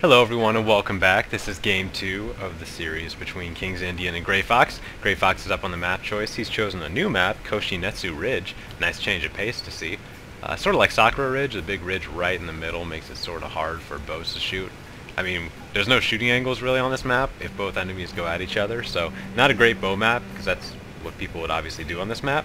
Hello everyone and welcome back. This is game 2 of the series between KingsIndian and Gray Fox. Gray Fox is up on the map choice. He's chosen a new map, Koshinetsu Ridge. Nice change of pace to see. Sort of like Sakura Ridge, the big ridge right in the middle makes it sort of hard for bows to shoot. I mean, there's no shooting angles really on this map if both enemies go at each other, so not a great bow map because that's what people would obviously do on this map.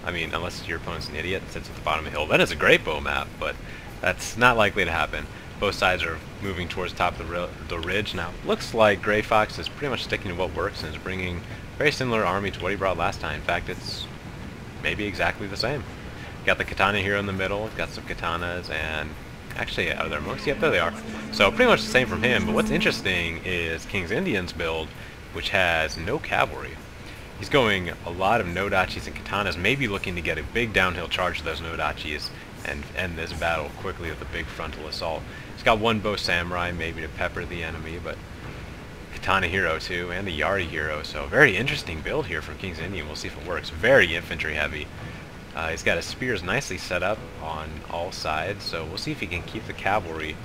I mean, unless your opponent's an idiot and sits at the bottom of the hill. That is a great bow map, but that's not likely to happen. Both sides are moving towards the top of the ridge. Now, looks like Gray Fox is pretty much sticking to what works and is bringing a very similar army to what he brought last time. In fact, it's maybe exactly the same. Got the katana here in the middle, got some katanas, and actually, are there monks? Yep, there they are. So pretty much the same from him, but what's interesting is KingsIndian's build, which has no cavalry. He's going a lot of nodachis and katanas, maybe looking to get a big downhill charge of those nodachis and end this battle quickly with a big frontal assault. He's got one bow samurai, maybe to pepper the enemy, but katana hero too, and the yari hero, so very interesting build here from KingsIndian. We'll see if it works. Very infantry heavy. He's got his spears nicely set up on all sides, so we'll see if he can keep the cavalry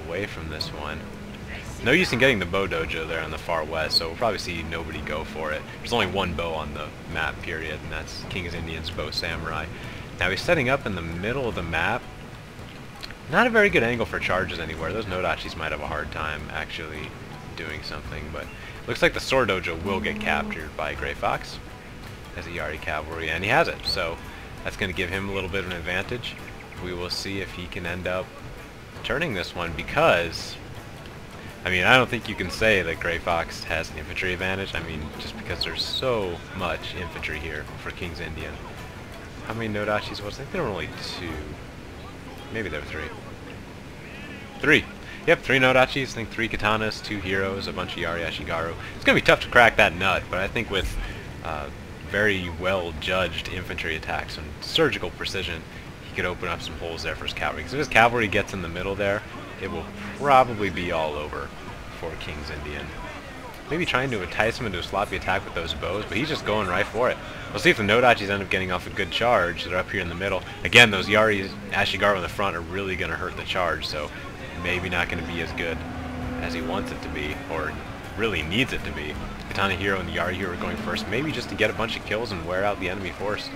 away from this one. No use in getting the bow dojo there on the far west, so we'll probably see nobody go for it. There's only one bow on the map, period, and that's KingsIndian's bow samurai. Now he's setting up in the middle of the map. Not a very good angle for charges anywhere. Those nodachis might have a hard time actually doing something, but looks like the sword dojo will get captured by Gray Fox as a yari cavalry, and he has it, so that's going to give him a little bit of an advantage. We will see if he can end up turning this one, because I mean, I don't think you can say that Gray Fox has an infantry advantage. I mean, just because there's so much infantry here for KingsIndian. How many nodachis was? I think there were only 2. Maybe there were 3. 3. Yep, 3 nodachis. I think 3 katanas, 2 heroes, a bunch of yari ashigaru. It's going to be tough to crack that nut, but I think with very well judged infantry attacks and surgical precision, he could open up some holes there for his cavalry. Because if his cavalry gets in the middle there, it will probably be all over for KingsIndian. Maybe trying to entice him into a sloppy attack with those bows, but he's just going right for it. We'll see if the nodachis end up getting off a good charge. They're up here in the middle. Again, those yari ashigaru in the front are really going to hurt the charge, so maybe not going to be as good as he wants it to be, or really needs it to be. Katana hero and the yari hero are going first, maybe just to get a bunch of kills and wear out the enemy force.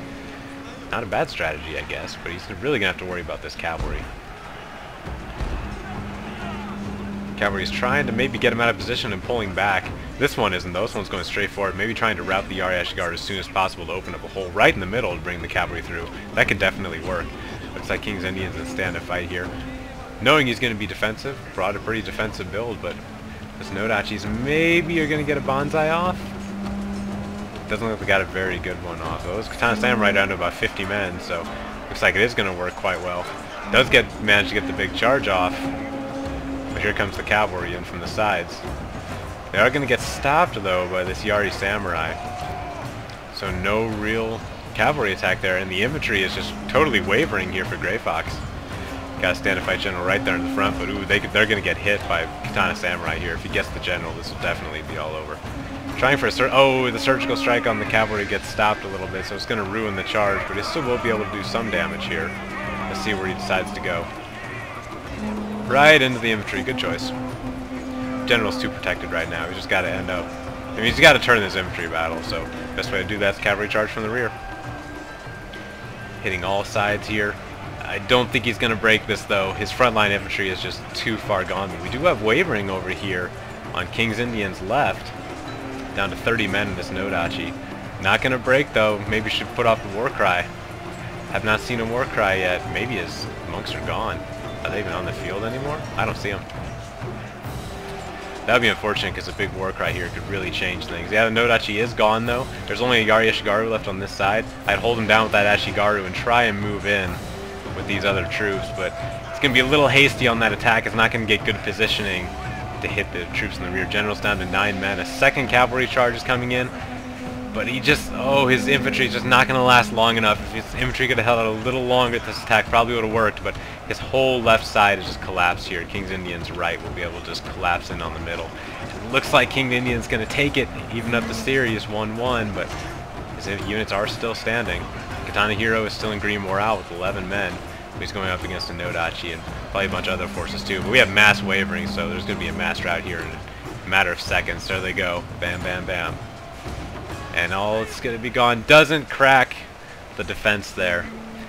Not a bad strategy, I guess, but he's really going to have to worry about this cavalry. Cavalry's trying to maybe get him out of position and pulling back. This one isn't though. This one's going straight forward, maybe trying to route the yari ashigaru as soon as possible to open up a hole right in the middle to bring the cavalry through. That could definitely work. Looks like KingsIndian's in a stand-up fight here. Knowing he's going to be defensive, brought a pretty defensive build, but this nodachis maybe are going to get a bonsai off. Doesn't look like we got a very good one off. Those katana samurai down to about 50 men, so looks like it is going to work quite well. Does manage to get the big charge off. But here comes the cavalry in from the sides. They are going to get stopped though by this yari samurai. So no real cavalry attack there, and the infantry is just totally wavering here for Gray Fox. Got a stand-up fight general right there in the front, but ooh, they're going to get hit by katana samurai here. If he gets the general, this will definitely be all over. Trying for a the surgical strike on the cavalry gets stopped a little bit, so it's going to ruin the charge, but he still will be able to do some damage here. Let's see where he decides to go. Right into the infantry. Good choice. General's too protected right now. He's just got to end up... I mean, he's got to turn this infantry battle, so best way to do that is cavalry charge from the rear. Hitting all sides here. I don't think he's going to break this, though. His frontline infantry is just too far gone. But we do have wavering over here on KingsIndian's left. Down to 30 men in this nodachi. Not going to break, though. Maybe should put off the war cry. Have not seen a war cry yet. Maybe his monks are gone. Are they even on the field anymore? I don't see them. That would be unfortunate because a big war cry here could really change things. Yeah, the nodachi is gone though. There's only a yari ashigaru left on this side. I'd hold him down with that ashigaru and try and move in with these other troops, but it's going to be a little hasty on that attack. It's not going to get good positioning to hit the troops in the rear. General's down to 9 men. A second cavalry charge is coming in, but he just, his infantry is just not going to last long enough. If his infantry could have held out a little longer, this attack probably would have worked, but his whole left side is just collapsed here. KingsIndian's right will be able to just collapse in on the middle. It looks like KingsIndian's going to take it, even up the series 1-1, but his units are still standing. Katana hero is still in green morale with 11 men. He's going up against a Nodachi and probably a bunch of other forces too. But we have mass wavering, so there's going to be a mass rout here in a matter of seconds. There they go. Bam, bam, bam. And all it's going to be gone. Doesn't crack the defense there.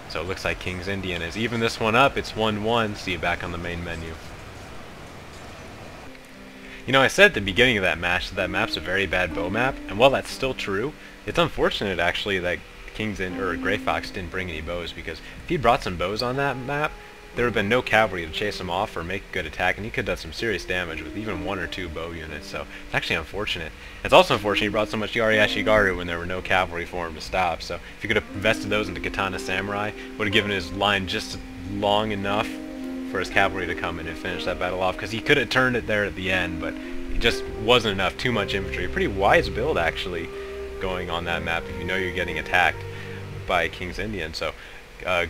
So it looks like KingsIndian has even this one up. It's 1-1. See you back on the main menu. You know, I said at the beginning of that match that that map's a very bad bow map, and while that's still true, it's unfortunate actually that Gray Fox didn't bring any bows, because if he brought some bows on that map, there would have been no cavalry to chase him off or make a good attack, and he could have done some serious damage with even 1 or 2 bow units, so it's actually unfortunate. It's also unfortunate he brought so much Yari Ashigaru when there were no cavalry for him to stop, so if he could have invested those into Katana Samurai, would have given his line just long enough for his cavalry to come in and finish that battle off, because he could have turned it there at the end, but it just wasn't enough. Too much infantry. Pretty wise build actually going on that map if you know you're getting attacked by KingsIndian, so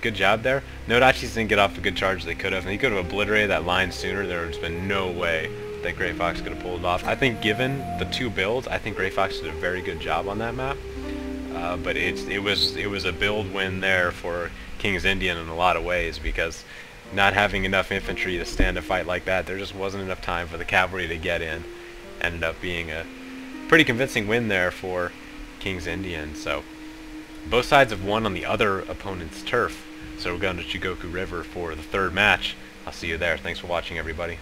good job there. Nodachis didn't get off a good charge they could have, and he could have obliterated that line sooner. There's been no way that Gray Fox could have pulled it off. I think given the 2 builds, I think Gray Fox did a very good job on that map, but it was a build win there for KingsIndian in a lot of ways, because not having enough infantry to stand a fight like that, there just wasn't enough time for the cavalry to get in. Ended up being a pretty convincing win there for KingsIndian. So both sides have won on the other opponent's turf. So we're going to Chugoku River for the 3rd match. I'll see you there. Thanks for watching, everybody.